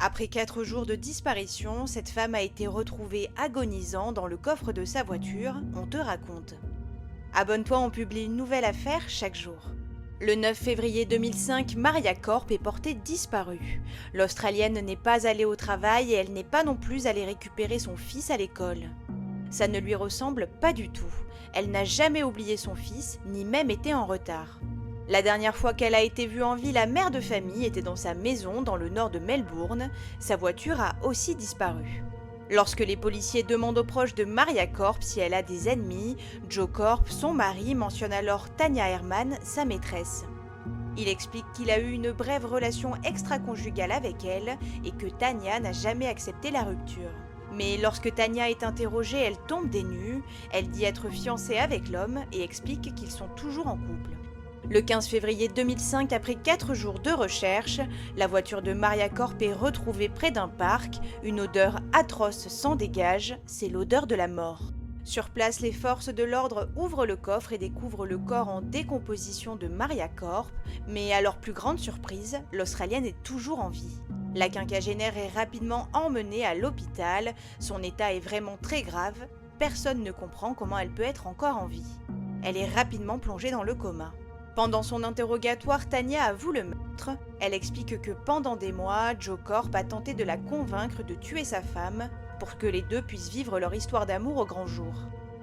Après 4 jours de disparition, cette femme a été retrouvée agonisant dans le coffre de sa voiture, on te raconte. Abonne-toi, on publie une nouvelle affaire chaque jour. Le 9 février 2005, Maria Corp est portée disparue. L'Australienne n'est pas allée au travail et elle n'est pas non plus allée récupérer son fils à l'école. Ça ne lui ressemble pas du tout. Elle n'a jamais oublié son fils, ni même été en retard. La dernière fois qu'elle a été vue en vie, la mère de famille était dans sa maison dans le nord de Melbourne. Sa voiture a aussi disparu. Lorsque les policiers demandent aux proches de Maria Corp si elle a des ennemis, Joe Corp, son mari, mentionne alors Tanya Herman, sa maîtresse. Il explique qu'il a eu une brève relation extra-conjugale avec elle et que Tanya n'a jamais accepté la rupture. Mais lorsque Tanya est interrogée, elle tombe des nues, elle dit être fiancée avec l'homme et explique qu'ils sont toujours en couple. Le 15 février 2005, après 4 jours de recherche, la voiture de Maria Corp est retrouvée près d'un parc. Une odeur atroce s'en dégage, c'est l'odeur de la mort. Sur place, les forces de l'ordre ouvrent le coffre et découvrent le corps en décomposition de Maria Corp, mais à leur plus grande surprise, l'Australienne est toujours en vie. La quinquagénaire est rapidement emmenée à l'hôpital, son état est vraiment très grave, personne ne comprend comment elle peut être encore en vie. Elle est rapidement plongée dans le coma. Pendant son interrogatoire, Tanya avoue le meurtre. Elle explique que pendant des mois, Joe Corp a tenté de la convaincre de tuer sa femme pour que les deux puissent vivre leur histoire d'amour au grand jour.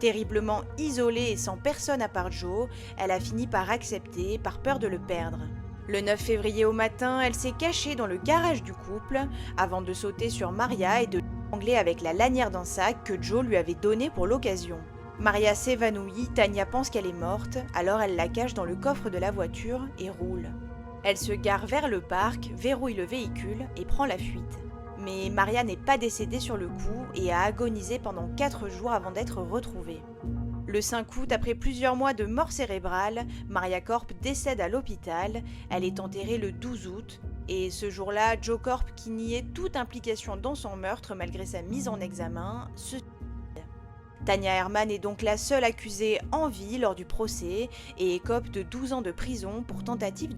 Terriblement isolée et sans personne à part Joe, elle a fini par accepter, par peur de le perdre. Le 9 février au matin, elle s'est cachée dans le garage du couple avant de sauter sur Maria et de l'angler avec la lanière d'un sac que Joe lui avait donné pour l'occasion. Maria s'évanouit, Tanya pense qu'elle est morte, alors elle la cache dans le coffre de la voiture et roule. Elle se gare vers le parc, verrouille le véhicule et prend la fuite. Mais Maria n'est pas décédée sur le coup et a agonisé pendant 4 jours avant d'être retrouvée. Le 5 août, après plusieurs mois de mort cérébrale, Maria Corp décède à l'hôpital. Elle est enterrée le 12 août. Et ce jour-là, Joe Corp, qui niait toute implication dans son meurtre malgré sa mise en examen, se suicide. Tanya Herman est donc la seule accusée en vie lors du procès et écope de 12 ans de prison pour tentative